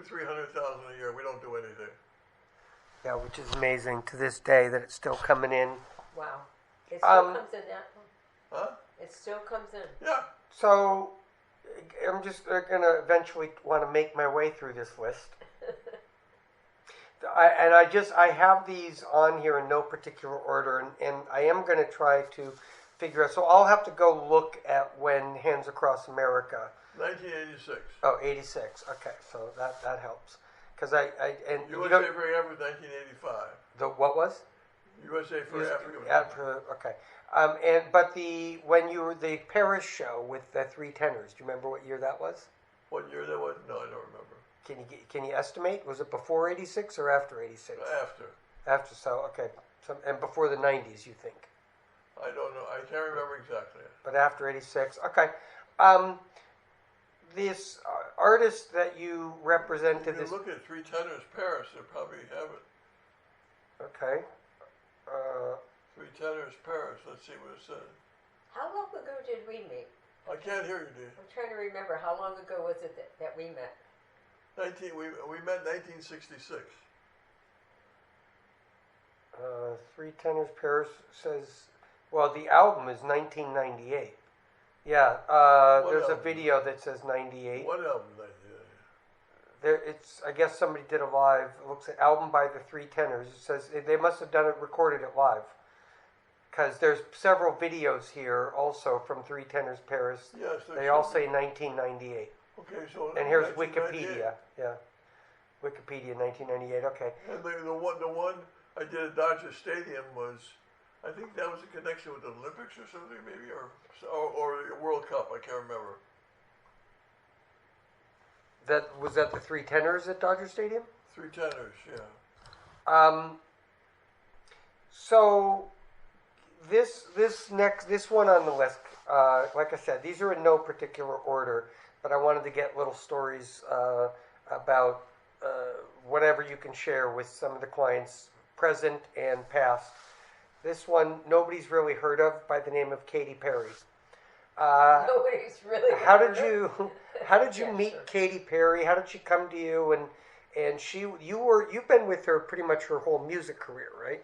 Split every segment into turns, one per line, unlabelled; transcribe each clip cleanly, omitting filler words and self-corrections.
300,000 a year. We don't do anything.
Yeah, which is amazing to this day that it's still coming in.
Wow. It still comes in that one?
Huh?
It still comes in.
Yeah.
So I'm just going to eventually want to make my way through this list. I have these on here in no particular order, and I am going to try to figure out. So I'll have to go look at when Hands Across America.
1986.
Oh, 86. Okay, so that helps. Because
USA for Africa, 1985.
The what was?
USA for Africa.
Okay. But when you were the Paris show with the three tenors, do you remember what year that was?
What year that was? No, I don't remember.
Can you estimate? Was it before 86 or after 86?
After.
After, so okay. So, and before the 90s, you think?
I don't know. I can't remember exactly.
But after 86, okay. This artist that you represented.
If you look at Three Tenors Paris, they probably have it.
Okay.
Three Tenors Paris. Let's see what it says.
How long ago did we meet?
I can't hear you, dear.
I'm trying to remember. How long ago was it that we met?
We met 1966.
Three Tenors Paris says, well, the album is 1998. Yeah, there's
album?
a video that says 98.
What album?
I guess somebody did a live. It looks like album by the Three Tenors. It says they must have recorded it live, because there's several videos here also from Three Tenors Paris.
Yes,
they all say 1998.
Okay, so
and here's Wikipedia. Yeah, Wikipedia 1998. Okay.
And the one I did at Dodger Stadium was, I think that was in connection with the Olympics or something, maybe, or the World Cup. I can't remember.
Was that the Three Tenors at Dodger Stadium?
Three Tenors, yeah.
So this one on the list, like I said, these are in no particular order, but I wanted to get little stories about whatever you can share with some of the clients, present and past. This one nobody's really heard of, by the name of Katy Perry.
Nobody's really.
How did you meet Katy Perry? How did she come to you? And you've been with her pretty much her whole music career, right?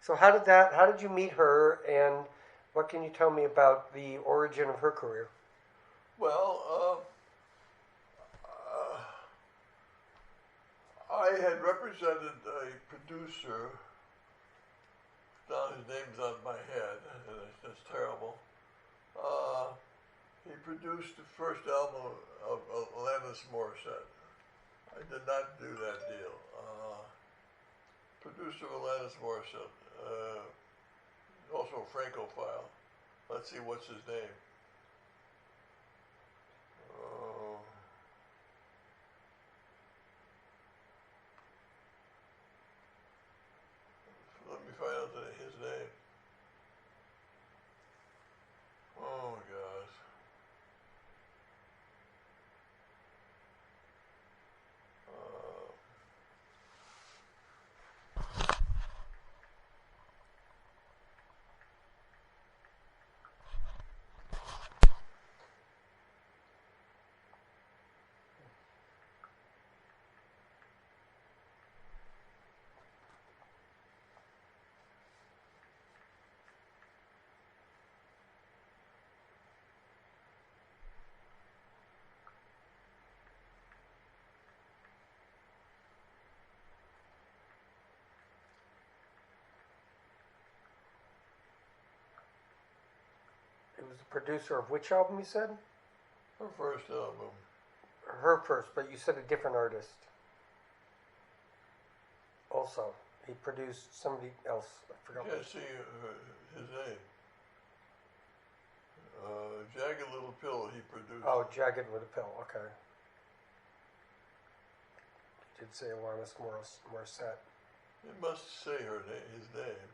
So how did you meet her, and what can you tell me about the origin of her career?
Well, I had represented a producer. Now his name's on my head, and it's terrible. He produced the first album of Alanis Morissette. I did not do that deal. Producer of Alanis Morissette, also a Francophile. Let's see, what's his name? Let me find out his name. Oh my gosh.
It was the producer of which album, you said?
Her first album.
Her first, but you said a different artist. Also, he produced somebody else. I forgot.
I can't see his name. Jagged Little Pill, he produced.
Oh, Jagged Little Pill, okay. You did say Alanis Morissette.
It must say his name.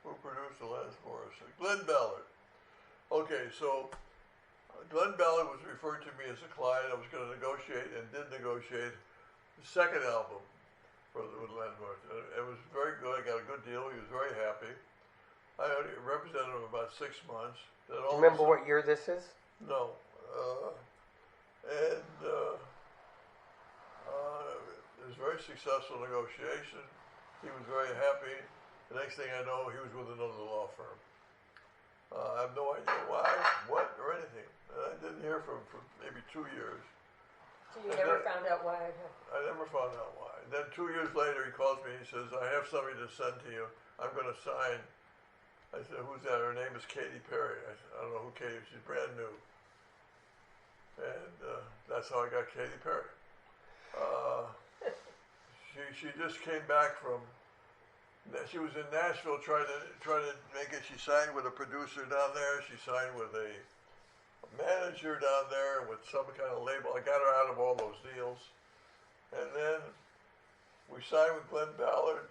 Who produced Alanis Morissette? Glenn Ballard. Okay, so Glenn Ballard was referred to me as a client. I was going to negotiate and did negotiate the second album with Alanis Morissette. It was very good. I got a good deal. He was very happy. I only represented him about 6 months.
Do you remember what year this is?
No. very successful negotiation. He was very happy. The next thing I know, he was with another law firm. I have no idea why, what, or anything. And I didn't hear from him for maybe 2 years.
So you never found out why?
I never found out why. Then 2 years later, he calls me. He says, "I have somebody to send to you. I'm going to sign." I said, "Who's that?" Her name is Katy Perry. I said, "I don't know who Katy is. She's brand new." And that's how I got Katy Perry. She just came back from. She was in Nashville trying to make it. She signed with a producer down there. She signed with a manager down there with some kind of label. I got her out of all those deals, and then we signed with Glenn Ballard,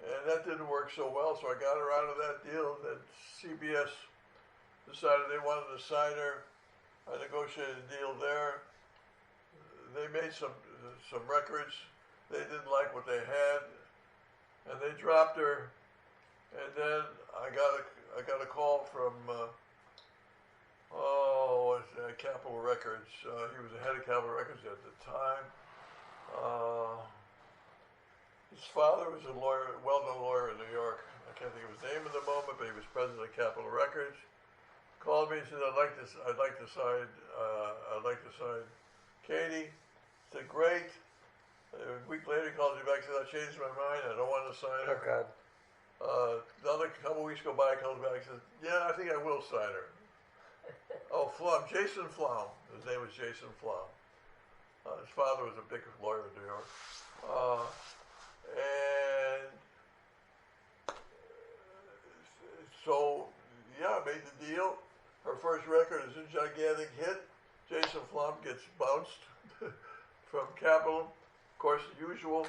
and that didn't work so well. So I got her out of that deal. And then CBS decided they wanted to sign her. I negotiated a deal there. They made some records. They didn't like what they had, and they dropped her. And then I got a call from what's that, Capitol Records. He was the head of Capitol Records at the time. His father was a lawyer, well-known lawyer in New York. I can't think of his name at the moment, but he was president of Capitol Records. Called me and said, I'd like to sign Katy. I said, great. A week later, he calls me back and says, I changed my mind. I don't want to sign her.
Oh, God.
Another couple weeks go by, he comes back and says, yeah, I think I will sign her. Oh, Flum, Jason Flum. His name was Jason Flum. His father was a big lawyer in New York. And so, yeah, I made the deal. Her first record is a gigantic hit. Jason Flum gets bounced from Capitol, of course, the usual.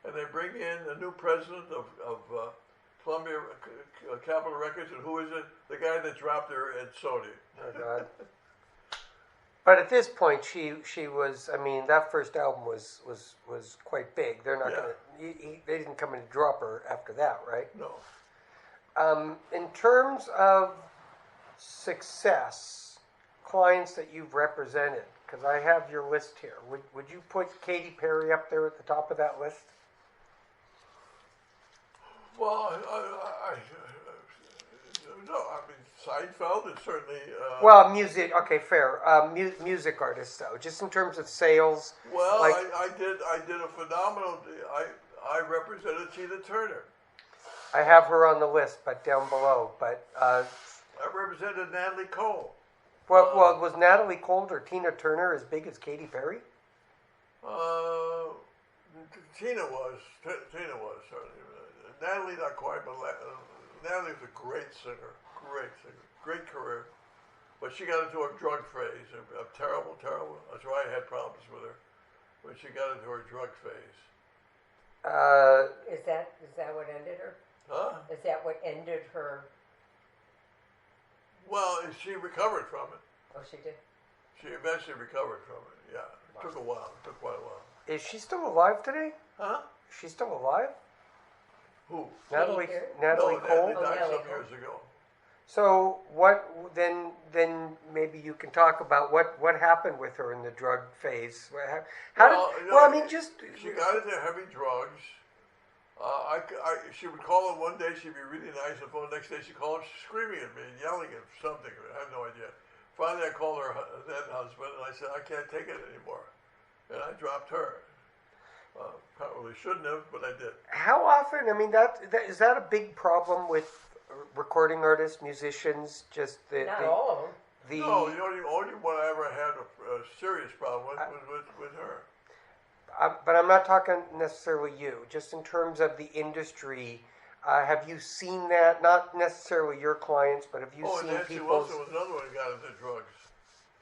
And they bring in a new president of Columbia Capitol Records, and who is it? The guy that dropped her at Sony.
Oh, God. But at this point, she was. I mean, that first album was quite big. They're not gonna. They didn't come in to drop her after that, right?
No.
In terms of success, clients that you've represented, because I have your list here. Would you put Katy Perry up there at the top of that list?
Well, no. I mean, Seinfeld is certainly.
Well, music. Okay, fair. Music artists, though, just in terms of sales.
Well,
like,
I did a phenomenal. I represented Tina Turner.
I have her on the list, but down below. But
I represented Natalie Cole.
well, was Natalie Cole or Tina Turner as big as Katy Perry?
Tina was certainly. Natalie not quite, but Natalie was a great singer, great career. But she got into a drug phase, a terrible. That's why I had problems with her when she got into her drug phase.
Is that what ended her?
Huh?
Is that what ended her?
Well, she recovered from it.
Oh, she did.
She eventually recovered from it. Yeah, it took a while. It took quite a while.
Is she still alive today?
Huh?
Is she still alive?
Who?
Natalie
Perry?
Natalie
No,
Cole.
Natalie died
Natalie
some
Cole.
years ago.
So what? Then maybe you can talk about what happened with her in the drug phase. How did?
you know,
Well, I mean, just
She got into heavy drugs. She would call him one day, she'd be really nice. The phone next day, she'd call him screaming at me and yelling at something. I have no idea. Finally, I called her then husband, and I said, I can't take it anymore. And I dropped her. Probably shouldn't have, but I did.
how often? I mean, is that a big problem with recording artists, musicians? Just
Not all of them.
the
No, the only one I ever had a serious problem with was with her.
But I'm not talking necessarily you. Just in terms of the industry, have you seen that? Not necessarily your clients, but have you
And
seen
Nancy
people's?
Wilson was another one who got into drugs.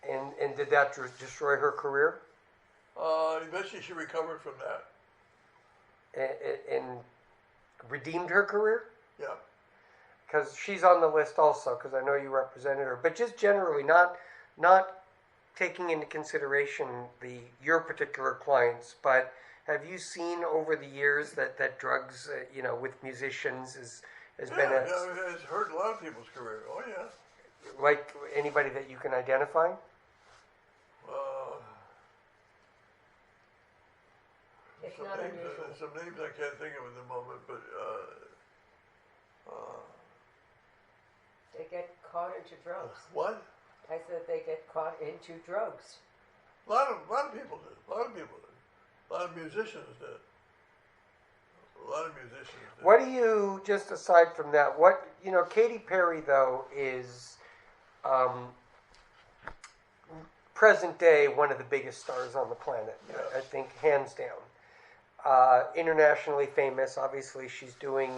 And did that destroy her career?
Eventually, she recovered from that.
And redeemed her career?
Yeah.
Because she's on the list also, because I know you represented her. But just generally, not taking into consideration your particular clients, but have you seen over the years that drugs, with musicians has been
it's hurt a lot of people's career. Oh yeah.
like anybody that you can identify?
It's
some
not
names,
unusual.
some names I can't think of at the moment, but
They get caught into drugs.
what?
I said they get caught into drugs.
A lot of people did. A lot of people did. A lot of musicians did. A lot of musicians did.
What do you, just aside from that, what, Katy Perry, though, is present day one of the biggest stars on the planet.
Yes.
I think, hands down. Internationally famous. Obviously, she's doing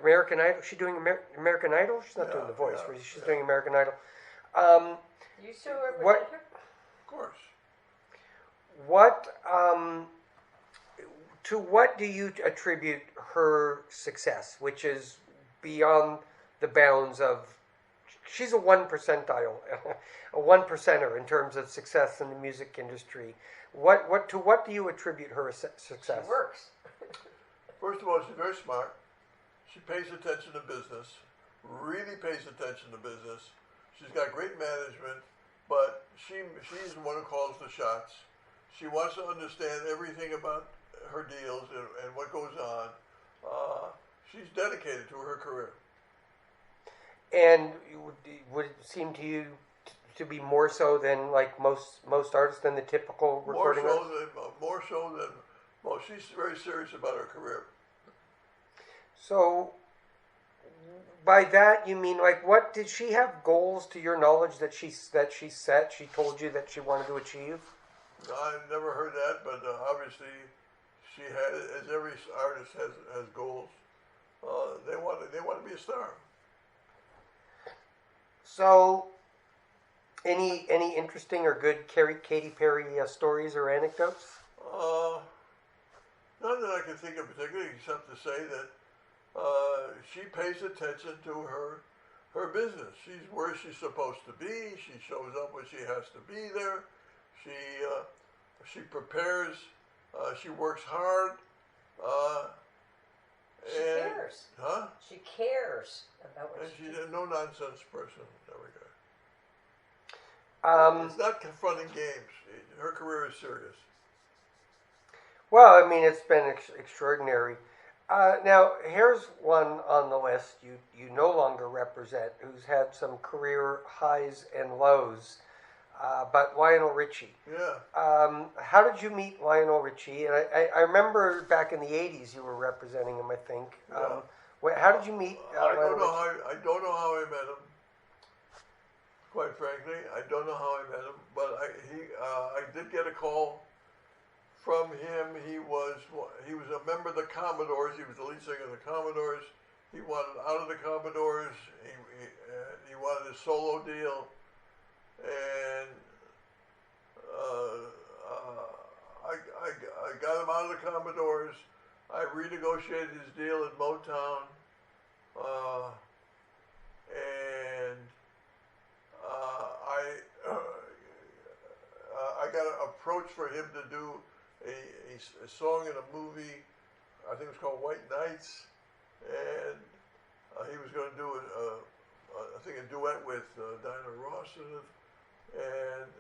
American Idol. She's doing American Idol? She's not doing The Voice.
Yeah,
She's
yeah.
doing American Idol.
You still represent
What-
her?
Of course.
What to what do you attribute her success, which is beyond the bounds of? She's a 1%, a 1%er in terms of success in the music industry. What do you attribute her success?
She works.
First of all, she's very smart. She pays attention to business. Really pays attention to business. She's got great management, but she's the one who calls the shots. She wants to understand everything about her deals and what goes on. She's dedicated to her career.
And would it seem to you to be more so than like most artists than the typical recording artist?
More so than most. She's very serious about her career.
So, by that you mean like what did she have goals to your knowledge that she set? She told you that she wanted to achieve.
I've never heard that, but obviously she had, as every artist has goals. They want to be a star.
So, any interesting or good Katy Perry stories or anecdotes?
None that I can think of particularly, except to say that she pays attention to her business. She's where she's supposed to be. She shows up when she has to be there. She prepares. She works hard.
She cares.
Huh?
She cares about what
And
she
she's
does.
a no-nonsense person in that regard. It's not confronting games. Her career is serious.
Well, I mean, it's been extraordinary. Now, here's one on the list you no longer represent, who's had some career highs and lows, but Lionel Richie.
Yeah.
How did you meet Lionel Richie? And I remember back in the 80s you were representing him, I think.
Yeah.
How did you meet
I
Lionel
don't know
Richie?
how I met him. Quite frankly, I don't know how I met him, but I did get a call from him. He was a member of the Commodores. He was the lead singer of the Commodores. He wanted out of the Commodores. He wanted a solo deal, and I got him out of the Commodores. I renegotiated his deal at Motown, and I got an approach for him to do a song in a movie. I think it was called White Nights, and he was going to do a duet with Diana Ross in it. And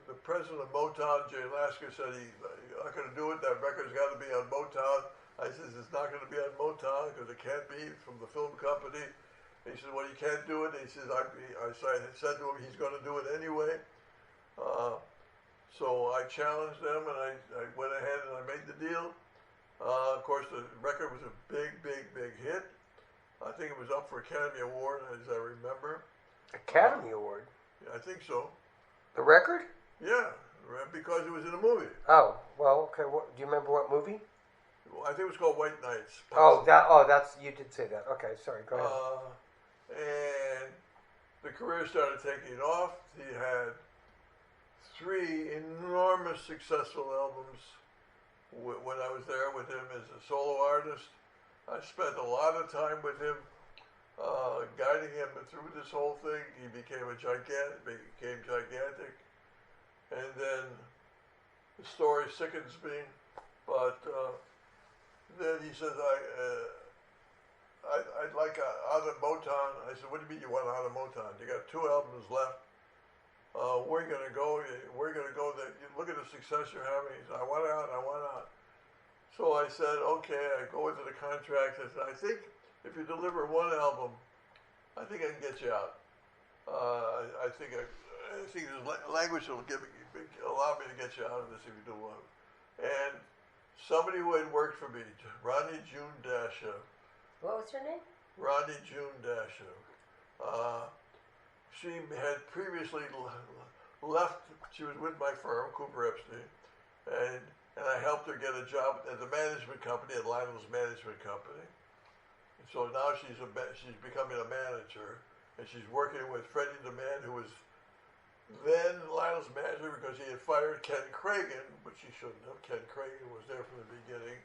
the president of Motown, Jay Lasker, said you're not going to do it. That record's got to be on Motown. I said it's not going to be on Motown because it can't be from the film company. He said, well, you can't do it. He says, I said to him, he's going to do it anyway. So I challenged them, and I went ahead and I made the deal. Of course, the record was a big hit. I think it was up for Academy Award, as I remember.
Academy Award?
I think so.
The record?
Yeah, because it was in a movie.
Oh, well, okay. Do you remember what movie?
I think it was called White Nights.
That's you did say that. Okay, sorry. Go ahead.
And the career started taking off. He had 3 enormous successful albums when I was there with him as a solo artist. I spent a lot of time with him, guiding him through this whole thing. He became gigantic. And then the story sickens me, but then he says, I'd like out of Motown. I said, what do you mean you want out of Motown? You got 2 albums left. where are you going to go? Where are you going to go? Look at the success you're having. He said, I want out. I want out. So I said, okay. I go into the contract. I said, I think if you deliver one album, I think I can get you out. I think there's language that will allow me to get you out of this if you do one. And somebody who had worked for me, Ronnie June Dasher.
What was her name?
Ronnie June Dasher. She had previously left. She was with my firm, Cooper Epstein, and I helped her get a job at the management company, at Lionel's Management Company. And so now she's becoming a manager, and she's working with Freddie DeMann, who was then Lionel's manager because he had fired Ken Kragen, but she shouldn't have. Ken Kragen was there from the beginning.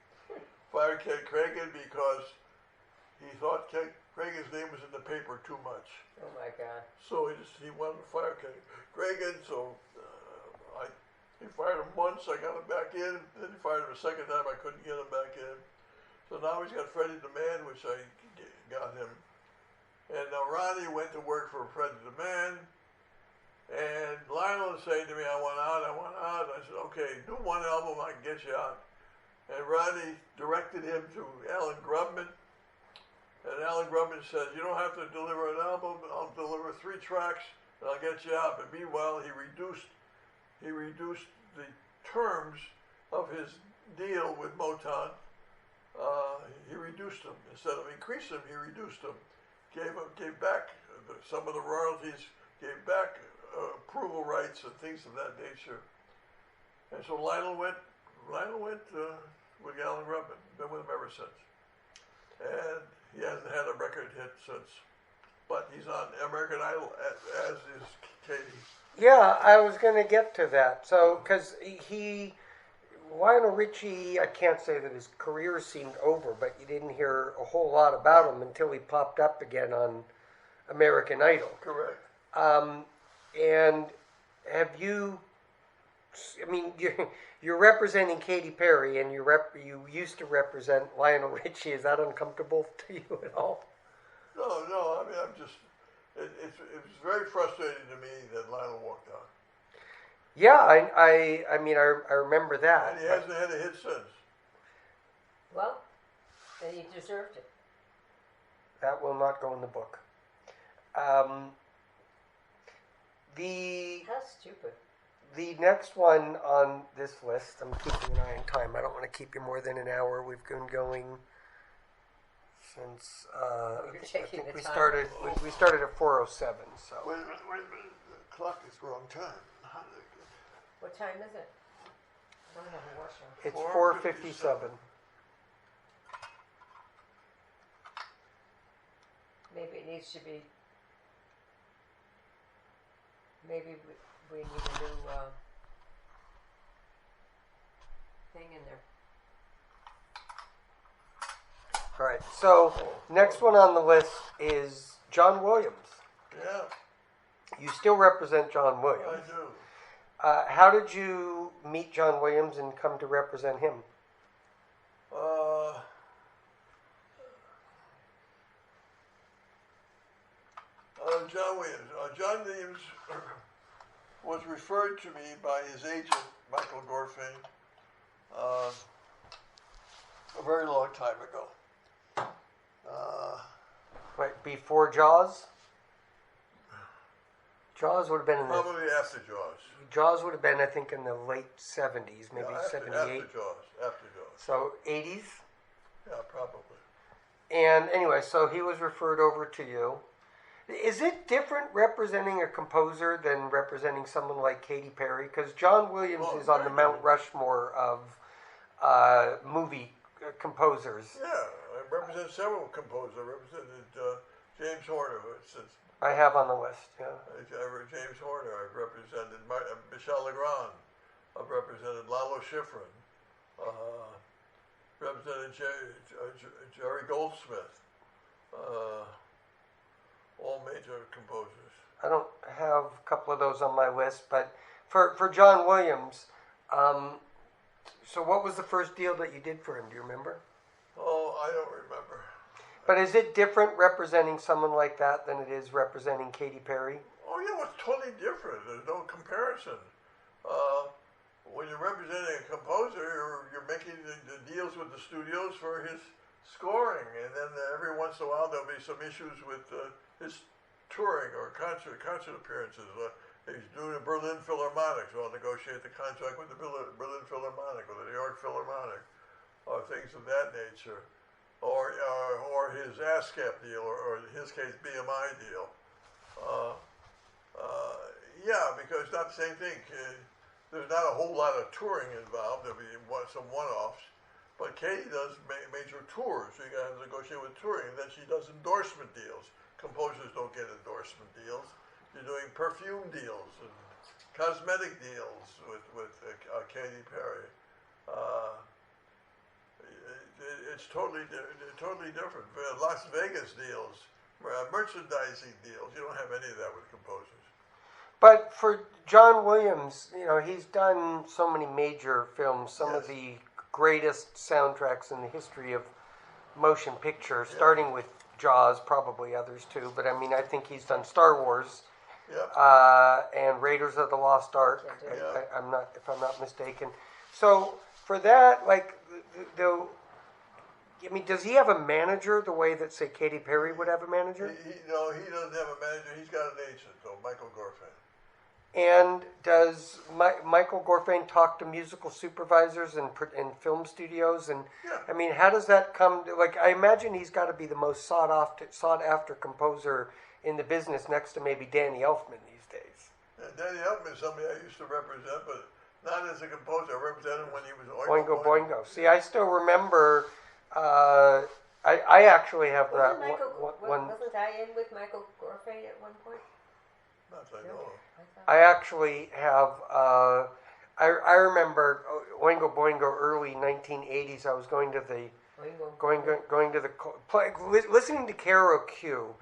Fired Ken Kragen because he thought Kragen's name was in the paper too much.
Oh my God.
So he wanted to fire Ken Kragen, so he fired him once, I got him back in, then he fired him a second time, I couldn't get him back in. So now he's got Freddie DeMann, which I got him. And now Ronnie went to work for Freddie DeMann, and Lionel was saying to me, I want out. I said, okay, do one album, I can get you out. And Ronnie directed him to Alan Grubman, and Alan Grubman said, you don't have to deliver an album, I'll deliver 3 tracks, and I'll get you out. But meanwhile, he reduced the terms of his deal with Motown. He reduced them. Instead of increasing them, he reduced them. Gave back some of the royalties, gave back approval rights and things of that nature. And so Lionel went with Alan Grubman. Been with him ever since. And he hasn't had a record hit since. But he's on American Idol, as is Katie.
Yeah, I was going to get to that. So, because Lionel Richie, I can't say that his career seemed over, but you didn't hear a whole lot about him until he popped up again on American Idol.
Correct.
And have you? I mean, you're representing Katy Perry, and you used to represent Lionel Richie. Is that uncomfortable to you at all?
No. I mean, it was very frustrating to me that Lionel walked out.
Yeah, I mean, I remember that.
And he hasn't had a hit since.
Well, then he deserved it.
That will not go in the book.
How stupid.
The next one on this list, I'm keeping an eye on time. I don't want to keep you more than an hour. We've been going since
You're taking the
we
time.
started at 4:07. So
Wait a minute. The clock is the wrong time.
What time is it? I don't have a watch on.
it's
4:57.
4:57.
Maybe it needs to be. Maybe we need a new thing in there.
All right. So next one on the list is John Williams.
Yeah,
You still represent John
I
Williams.
do.
How did you meet John Williams and come to represent him?
John Williams was referred to me by his agent, Michael Gorfain, a very long time ago.
Right before Jaws. Jaws would have been in the
Probably after Jaws.
Jaws would have been, I think, in the late 70s, maybe
Yeah,
78.
After Jaws.
So 80s.
Yeah, probably.
And anyway, so he was referred over to you. Is it different representing a composer than representing someone like Katy Perry? Because John Williams
Well,
is on the
very
Mount
different.
Rushmore of movie composers.
Yeah, I represent several composers. I represented James Horner, since
I have on the list, yeah.
James Horner. I've represented Michel Legrand. I've represented Lalo Schifrin. Represented Jerry Goldsmith. All major composers.
I don't have a couple of those on my list, but for John Williams, so what was the first deal that you did for him? Do you remember?
Oh, I don't remember.
But is it different representing someone like that than it is representing Katy Perry?
Oh, yeah, it's totally different. There's no comparison. person. When you're representing a composer, you're making the deals with the studios for his scoring, and then every once in a while there'll be some issues with his touring or concert appearances. He's doing a Berlin Philharmonic, so I'll negotiate the contract with the Berlin Philharmonic or the New York Philharmonic, or things of that nature, or his ASCAP deal, or in his case BMI deal. Yeah, because it's not the same thing. There's not a whole lot of touring involved. There'll be some one-offs. But Katie does major tours, so you got to negotiate with touring. And then she does endorsement deals. Composers don't get endorsement deals. You're doing perfume deals and cosmetic deals with Katy Perry. It's totally different. Las Vegas deals, merchandising deals. You don't have any of that with composers.
But for John Williams, he's done so many major films, some of the greatest soundtracks in the history of motion picture, starting with Jaws, probably others too. But I mean, I think he's done Star Wars and Raiders of the Lost Ark. If I'm not mistaken. So for that, does he have a manager the way that, say, Katy Perry would have a manager?
No, he doesn't have a manager. He's got an agent, though, Michael Gorfain.
And does Michael Gorfain talk to musical supervisors in film studios? And I mean, how does that come? I imagine he's got to be the most sought after composer in the business, next to maybe Danny Elfman these days.
Danny Elfman is somebody I used to represent, but not as a composer. I represented him when he was
Oingo Boingo. See, I still remember. I actually have that one.
Wasn't I in with Michael Gorfain at one point?
Not that I know of.
I actually have. I remember Oingo Boingo early 1980s. I was going to the listening to Karo Q,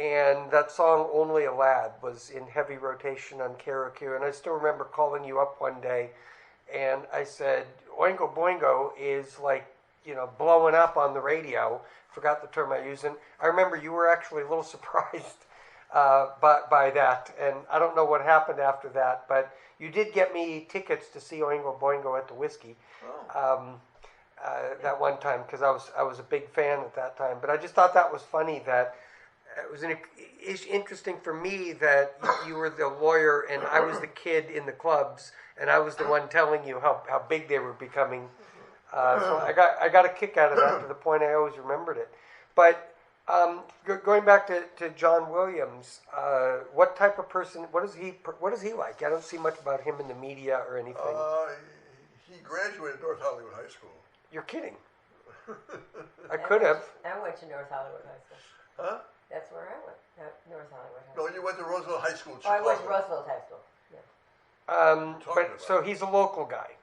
and that song "Only a Lad" was in heavy rotation on Karo Q. And I still remember calling you up one day, and I said Oingo Boingo is blowing up on the radio. Forgot the term I used, and I remember you were actually a little surprised by that, and I don't know what happened after that, but you did get me tickets to see Oingo Boingo at the Whiskey that one time, because I was a big fan at that time. But I just thought that was funny, that it was interesting for me that you were the lawyer and I was the kid in the clubs, and I was the one telling you how big they were becoming. So I got a kick out of that, to the point I always remembered it. But going back to John Williams, what type of person? What is he like? I don't see much about him in the media or anything.
He graduated North Hollywood High School.
You're kidding. I could have.
I went to North Hollywood High School.
Huh?
That's where I went. North Hollywood High
No,
School.
you went to Roosevelt High School in
I
Chicago.
went to Roosevelt High School. Yeah.
So he's a local guy,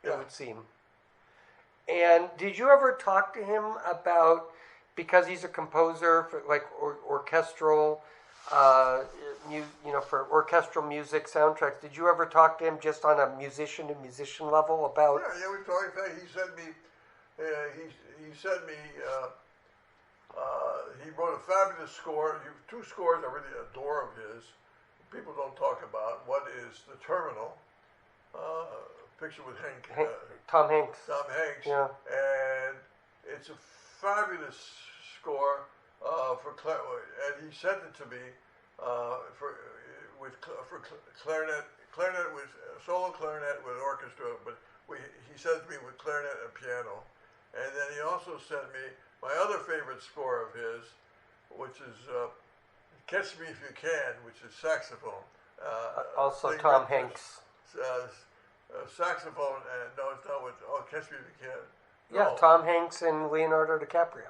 Yeah.
it would seem. And did you ever talk to him about, because he's a composer for orchestral, for orchestral music soundtracks? Did you ever talk to him just on a musician to musician level about?
Yeah, we talked. In fact, he sent me. He wrote a fabulous score. Two scores I really adore of his. People don't talk about. One is The Terminal, picture with
Tom Hanks.
Tom Hanks.
Yeah.
And it's a fabulous score for and he sent it to me for clarinet with solo clarinet with orchestra, but he sent it to me with clarinet and piano. And then he also sent me my other favorite score of his, which is Catch Me If You Can, which is saxophone.
Also Tom Hanks.
Saxophone, and no, it's not with, Catch Me If You Can. No.
Yeah, Tom Hanks and Leonardo DiCaprio.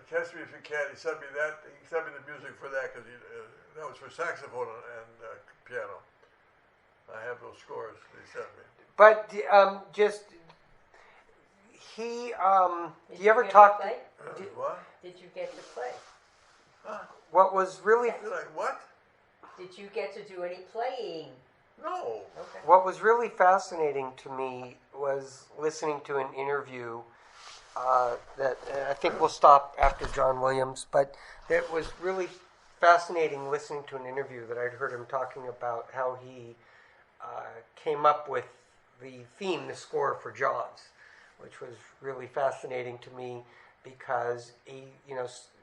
Catch Me If You Can, he sent me that, he sent me the music for that, because that was for saxophone and piano. I have those scores he sent me.
But do you ever talk?
What?
Did you get to play?
What was really
What?
Did you get to do any playing?
No.
Okay.
What was really fascinating to me was listening to an interview that I think we'll stop after John Williams, but it was really fascinating listening to an interview that I'd heard him talking about how he came up with the theme, the score for Jaws, which was really fascinating to me because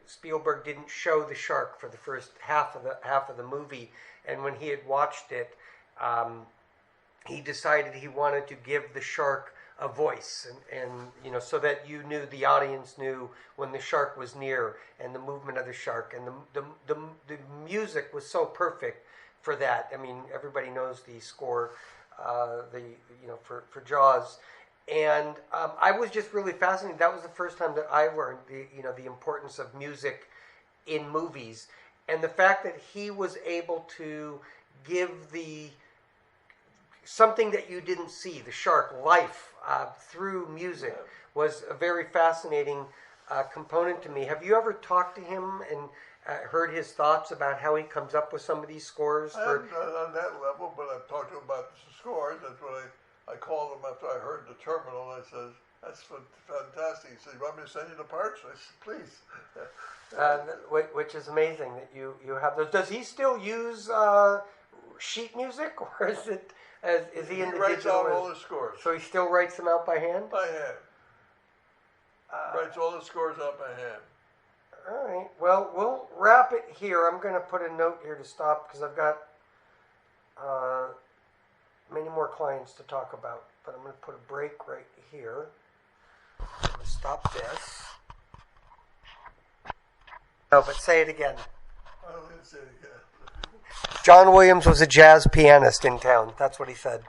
Spielberg didn't show the shark for the first half of the movie, and when he had watched it, he decided he wanted to give the shark a voice, and so that the audience knew when the shark was near, and the movement of the shark, and the music was so perfect for that. I mean, everybody knows the score, for Jaws, and I was just really fascinated. That was the first time that I learned the importance of music in movies, and the fact that he was able to give something that you didn't see, the shark, life through music, was a very fascinating component to me. Have you ever talked to him and heard his thoughts about how he comes up with some of these scores?
I haven't on that level, but I've talked to him about the scores. That's what I called him after I heard the terminal. I said, "That's fantastic." He said, "You want me to send you the parts?" I said, "Please."
Which is amazing that you have those. Does he still use sheet music, or is it? Is he in the
writes
digital?
out all the scores.
So he still writes them out by hand?
By hand. Writes all the scores out by hand.
All right. Well, we'll wrap it here. I'm going to put a note here to stop because I've got many more clients to talk about. But I'm going to put a break right here. I'm going to stop this. No, but say it again.
I don't need to say it again.
John Williams was a jazz pianist in town. That's what he said.